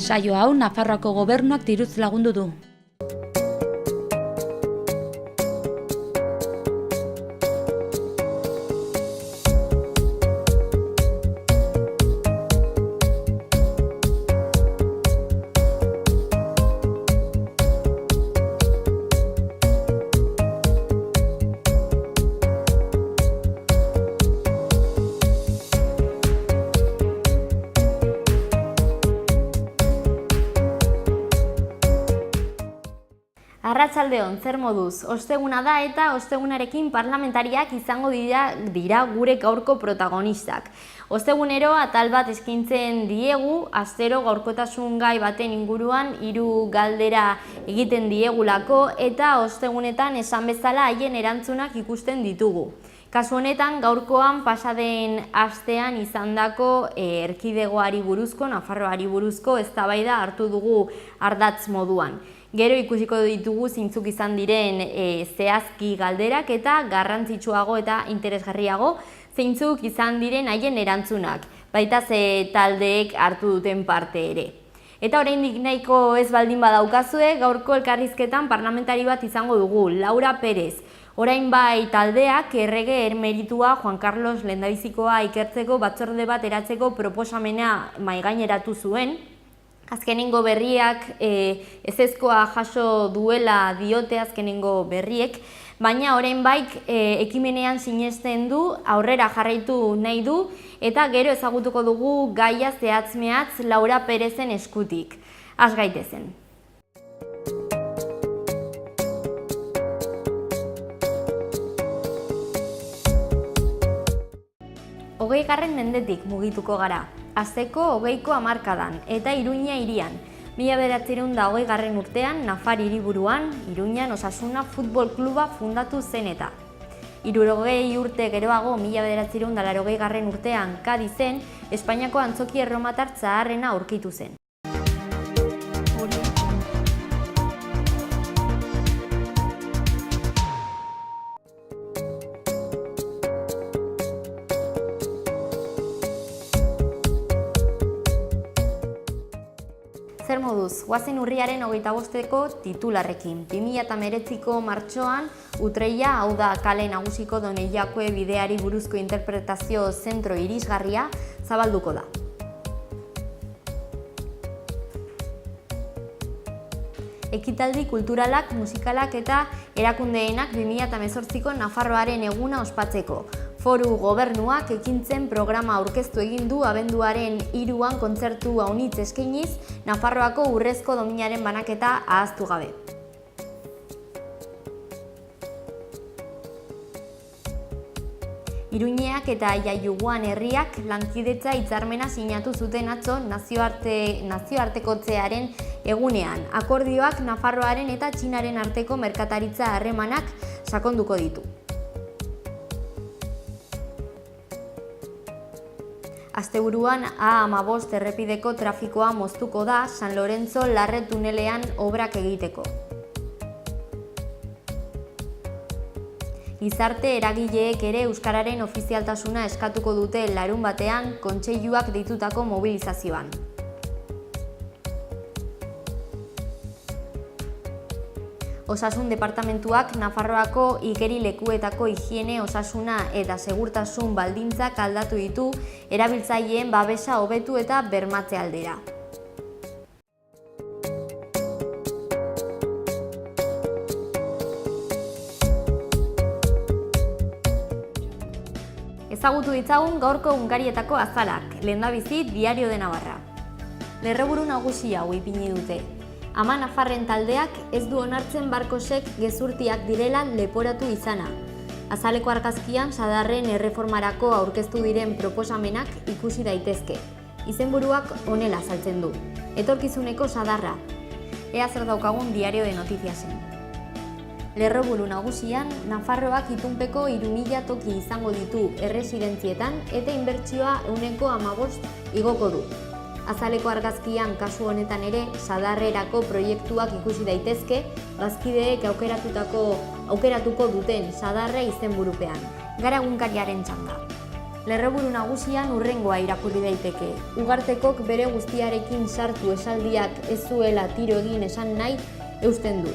Saio hau Nafarroako gobernuak diruz lagundu du. Arratsaldeon, zer moduz? Osteguna da eta ostegunarekin parlamentariak izango dira gure gaurko protagonistak. Ostegunero atal bat eskaintzen diegu, astero gaurkotasun gai baten inguruan 3 galdera egiten diegulako eta ostegunetan esan bezala haien erantzunak ikusten ditugu. Kasu honetan, gaurkoan pasaden astean izandako erkidegoari buruzko, Nafarroari buruzko eztabaida hartu dugu ardatz moduan. Gero ikusiko ditugu zeintzuk izan diren zehazki galderak eta garrantzitsuago eta interesgarriago zeintzuk izan diren haien erantzunak, baita ze taldeek hartu duten parte ere. Eta oraindik nahiko ez baldin badaukazue, gaurko elkarrizketan parlamentari bat izango dugu, Laura Pérez. Orain bai taldeak errege emeritua Juan Carlos lehendabizikoa ikertzeko batzorde bat eratzeko proposamena mahaigaineratu zuen. Azkenengo berriak ezezkoa jaso duela diote azkenengo berriek, baina orain baik ekimenean sinesten du, aurrera jarraitu nahi du, eta gero ezagutuko dugu gaia zehatz-mehatz Laura Pérezen eskutik. Az gaitezen. 20. mendetik mugituko gara. Hasteko 20ko hamarkadan eta Iruña hirian. 1920 urtean Nafar hiriburuan Iruñan Osasuna futbol kluba fundatu zen eta 60 urte geroago 1980 urtean Kadizen Espainiako antzoki erromatar zaharrena aurkitu zen. Zer moduz, goazen urriaren 25ko titularrekin. 2019ko martxoan, Utreila, hau da kale nagusiko Doneiakue bideari buruzko interpretazio zentro irisgarria zabalduko da. Ekitaldi kulturalak, musikalak eta erakundeenak 2018ko Nafarroaren eguna ospatzeko. Foru gobernuak ekintzen programa aurkeztu egin du abenduaren 3an kontzertu haunitz eskainiz, Nafarroako urrezko dominaren banaketa ahaztu gabe. Iruñeak eta Jaiuguan herriak lankidetza hitzarmena sinatu zuten atzo nazioartekotzearen egunean. Akordioak Nafarroaren eta Txinaren arteko merkataritza harremanak sakonduko ditu. Asteburuan A15 errepideko trafikoa moztuko da San Lorenzo Larre tunelean obrak egiteko. Gizarte eragileek ere euskararen ofizialtasuna eskatuko dute larunbatean kontseiluak deitutako mobilizazioan. Osasun departamentuak Nafarroako igerilekuetako higiene, osasuna eta segurtasun baldintzak aldatu ditu erabiltzaileen babesa hobetu eta bermatze aldera. Ezagutu ditzagun gaurko Hungarietako azalak, lehendabizi Diario de Navarra. Lerroburu nagusi hau ipini dute. Ama Nafarren taldeak ez du onartzen Barkosek gezurtiak direla leporatu izana. Azaleko argazkian sadarren erreformarako aurkeztu diren proposamenak ikusi daitezke. Izenburuak honela azaltzen du. Etorkizuneko sadarra. Ea zer daukagun Diario de Notiziasen. Lerroburu nagusian, Nafarroak itunpeko 3000 toki izango ditu erresidentzietan eta inbertsioa 15% igoko du. Azaleko argazkian kasu honetan ere sadarrerako proiektuak ikusi daitezke, bazkideek aukeratuko duten sadarra izenburupean. Gara egunkariaren txanda. Lerroburu nagusian hurrengoa irakurri daiteke. Ugartekok bere guztiarekin sartu esaldiak ez zuela tiro egin esan nahi eusten du.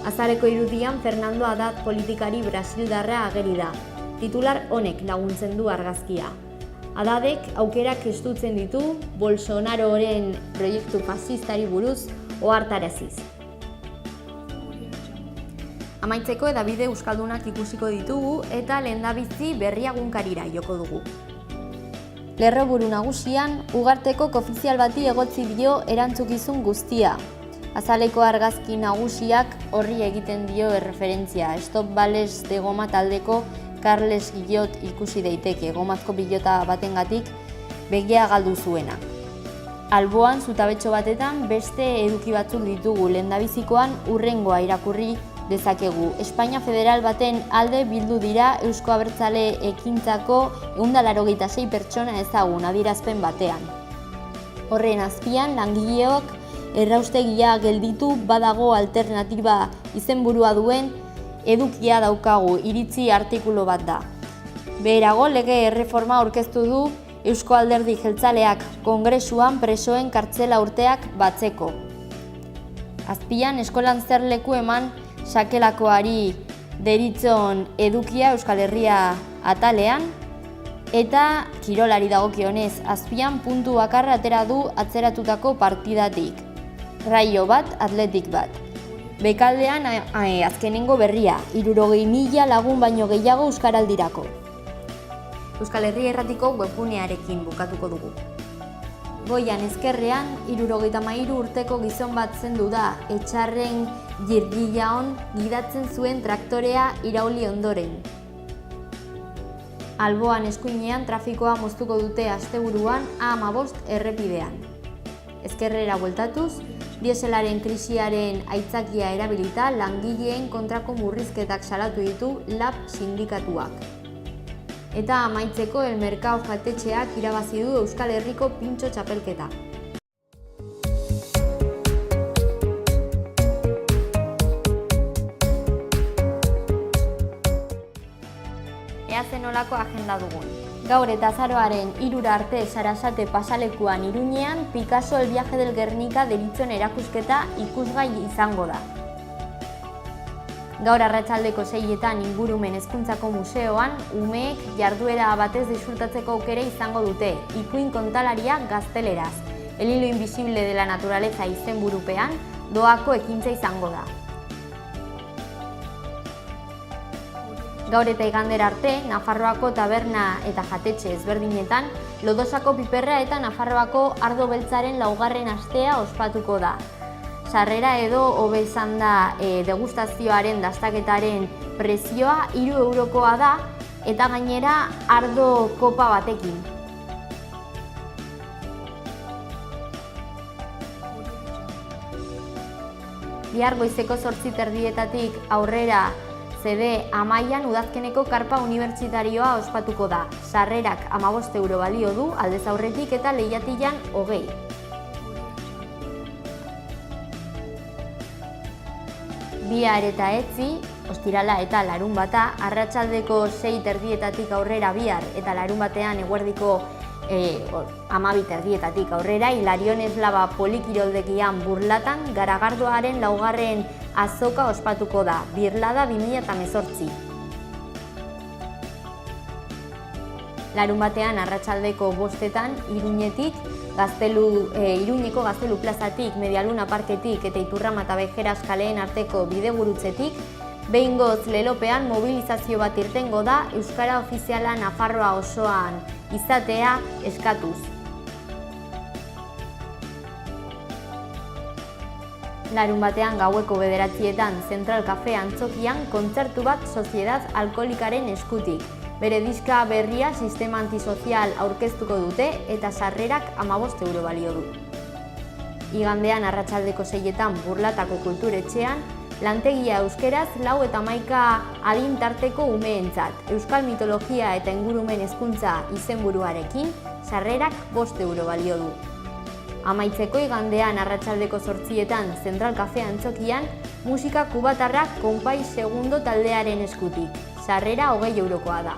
Azareko irudian Fernando Haddad politikari brasildarra ageri da. Titular honek laguntzen du argazkia. Haddadek aukerak estutzen ditu Bolsonaroren proiektu fasistari buruz ohartaraziz. Amaitzeko hedabide euskaldunak ikusiko ditugu eta lehendabizi Berria egunkarira joko dugu. Lerroburu nagusian, Ugartekok ofizial bati egotzi dio erantzukizun guztia. Azaleko argazki nagusiak horri egiten dio erreferentzia. Stop Bales de Goma taldeko Carles Guillot ikusi daiteke, gomazko pilota batengatik begia galdu zuena. Alboan, zutabetxo batetan, beste eduki batzuk ditugu, lehendabizikoan hurrengoa irakurri dezakegu. Espainia federal baten alde bildu dira Eusko Abertzale ekintzako 186 pertsona ezagun adierazpen batean. Horren azpian, langileok erraustegia gelditu badago alternatiba izenburua duen edukia daukagu, iritzi artikulu bat da. Beherago, lege erreforma aurkeztu du Eusko Alderdi Jeltzaleak kongresuan presoen kartzela urteak batzeko. Azpian, eskolan zer leku eman sakelakoari deritzon edukia Euskal Herria atalean, eta kirolari dagokionez azpian puntu bakarra atera du atzeratutako partidatik. Raio bat, Atletik bat. Bekaldean azkenengo berria, 60.000 lagun baino gehiago euskaraldirako. Euskal Herria Irratiko webgunearekin bukatuko dugu. Goian ezkerrean, 73 urteko gizon bat zendu da, etxarren Jirgillaon gidatzen zuen traktorea irauli ondoren. Alboan eskuinean trafikoa moztuko dute asteburuan A15 errepidean. Ezkerrera bueltatuz, dieselaren krisiaren aitzakia erabilita langileen kontrako murrizketak salatu ditu LAB sindikatuak. Eta amaitzeko El Merkao jatetxeak irabazi du Euskal Herriko pintxo txapelketa. Ea zenolako agenda dugun. Gaur eta azaroaren 3 arte Sarasate pasalekuan Iruñean Picasso El viaje del Guernica deritzon erakusketa ikusgai izango da. Gaur arratsaldeko 6etan Ingurumen Hezkuntzako Museoan umeek jarduera batez disfrutatzeko aukera izango dute, ipuin kontalaria gazteleraz. El hilo invisible de la naturaleza izenburupean doako ekintza izango da. Gaur eta igandera arte, Nafarroako taberna eta jatetxe ezberdinetan, Lodosako piperra eta Nafarroako ardo beltzaren 4. astea ospatuko da. Sarrera edo hobe izan da degustazioaren dastaketaren prezioa 3 eurokoa da eta gainera ardo kopa batekin. Bihar goizeko 8:30 aurrera CD Amaian udazkeneko karpa unibertsitarioa ospatuko da. Sarrerak 15 euro balio du aldez aurretik eta lehiatilan 20. Bihar eta etzi, ostirala eta larunbata, arratsaldeko 6:30 aurrera bihar eta larunbatean eguerdiko 12:30 aurrera, Hilarion Eslaba polikiroldegian Burlatan Garagardoaren 4. azoka ospatuko da, Birlada 2018. Larunbatean arratsaldeko 5etan Iruñetik, Iruñeko Gaztelu plazatik, Medialuna parketik eta Iturrama eta Bejeras kaleen arteko bidegurutzetik, behingoz lelopean mobilizazio bat irtengo da Euskara ofiziala Nafarroa osoan izatea eskatuz. Larunbatean gaueko 9:00 Zentral Cafe Antzokian kontzertu bat Soziedad Alkoholikaren eskutik. Bere diska berria Sistema Antisozial aurkeztuko dute eta sarrerak 15 euro balio du. Igandean arratsaldeko 6etan Burlatako kulturetxean, lantegia euskeraz 4 eta 11 adin tarteko umeentzat. Euskal mitologia eta ingurumen hezkuntza izenburuarekin, sarrerak 5 euro balio du. Amaitzeko igandean arratsaldeko 8etan Zentral Cafe Antzokian, musika kubatarrak Konpai Segundo taldearen eskutik. Sarrera 20 eurokoa da.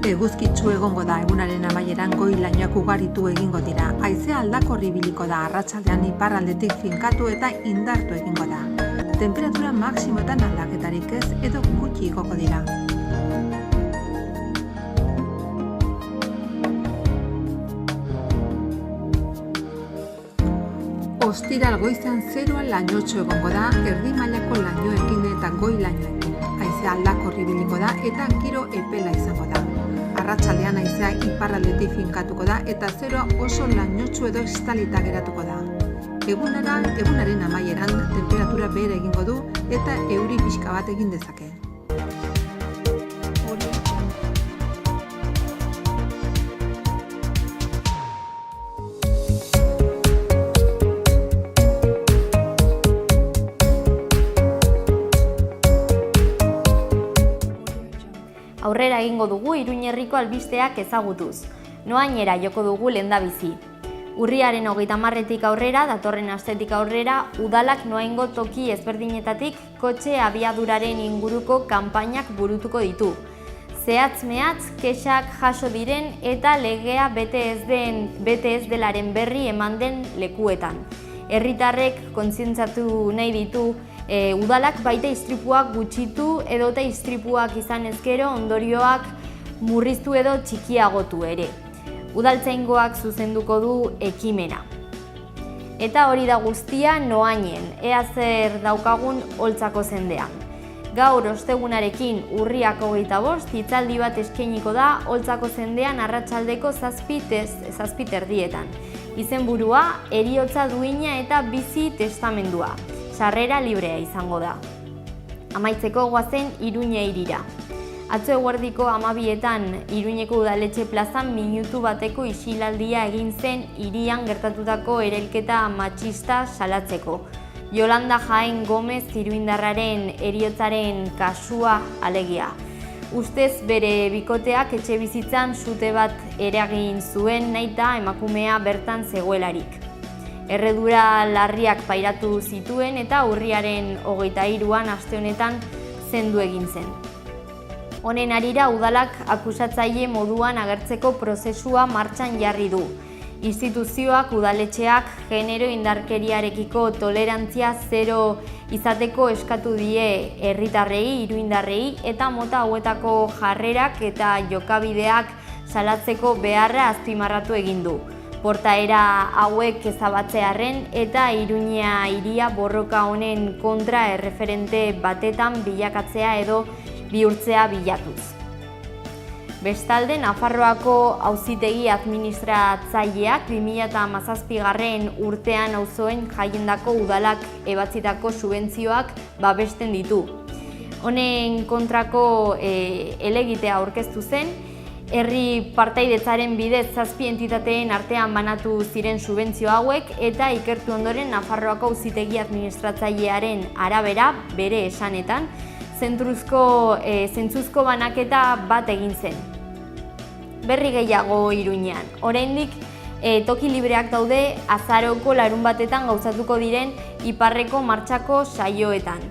Eguzkitsu egongo da egunaren amaieran goi-lainoak ugaritu egingo dira. Haizea aldakor ibiliko da, arratsaldean iparraldetik finkatu eta indartu egingo da. Temperatura maksimoetan aldaketarik ez edo gutxi igoko dira. Ostiral goizean zeroan lainotxo egongo da, erdi mailako lainoekin eta goi-lainoekin. Haizea aldakor ibiliko da eta giro epela izango da. Arratsaldean haizea iparraldetik finkatuko da eta zeroa oso lainotsu edo estalita geratuko da. Egunaren amaieran temperatura behera egingo du eta euri pixka bat egin dezake. Aurrera egingo dugu Iruin herriko albisteak ezagutuz. Noainera joko dugu lehendabizi. Urriaren 30etik aurrera, datorren astetik aurrera, udalak noaingo toki ezberdinetatik kotxe abiaduraren inguruko kanpainak burutuko ditu. Zehatz-mehatz kexak jaso diren eta legea bete ez delaren berri eman den lekuetan. Herritarrek kontzientzatu nahi ditu udalak baita istripuak gutxitu edota istripuak izan ezkero ondorioak murriztu edo txikiagotu ere. Udaltzaingoak zuzenduko du ekimena. Eta hori da guztia Noainen, ea zer daukagun Oltzako zendean. Gaur ostegunarekin urriak 25, hitzaldi bat eskainiko da Oltzako zendean arratsaldeko 7:30. Izenburua, heriotza duina eta bizi testamendua. Sarrera librea izango da. Amaitzeko goazen Iruña hirira. Atzo eguerdiko 12etan Iruñeko udaletxe plazan minutu bateko isilaldia egin zen hirian gertatutako erelketa matxista salatzeko. Yolanda Jaén Gomez iruindarraren heriotzaren kasua alegia. Ustez bere bikoteak etxe bizitzan sute bat eragin zuen nahita emakumea bertan zegoelarik. Erredura larriak pairatu zituen eta urriaren 23an aste honetan zendu egin zen. Honen harira udalak akusatzaile moduan agertzeko prozesua martxan jarri du. Instituzioak udaletxeak genero indarkeriarekiko tolerantzia zero izateko eskatu die herritarrei, iruindarrei eta mota hauetako jarrerak eta jokabideak salatzeko beharra azpimarratu egin du. Portaera hauek ezabatzearren eta Iruña hiria borroka honen kontra erreferente batetan bilakatzea edo bihurtzea bilatuz. Bestalde, Nafarroako Auzitegi Administratzaileak 2017 urtean auzoen jaiendako udalak ebatzitako subentzioak babesten ditu. Honen kontrako helegitea aurkeztu zen, herri partaidetzaren bidez 7 entitateen artean banatu ziren subentzio hauek eta ikertu ondoren Nafarroako Auzitegi Administratzailearen arabera, bere esanetan, zentzuzko banaketa bat egin zen. Berri gehiago Iruñean. Oraindik toki libreak daude azaroko larunbatetan gauzatuko diren iparreko martxako saioetan.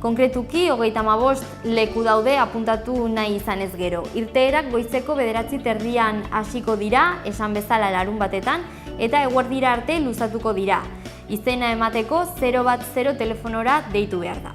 Konkretuki, 35 leku daude apuntatu nahi izan ez gero. Irteerak goizeko 9:30 hasiko dira, esan bezala larunbatetan, eta eguerdira arte luzatuko dira. Izena emateko 010 telefonora deitu behar da.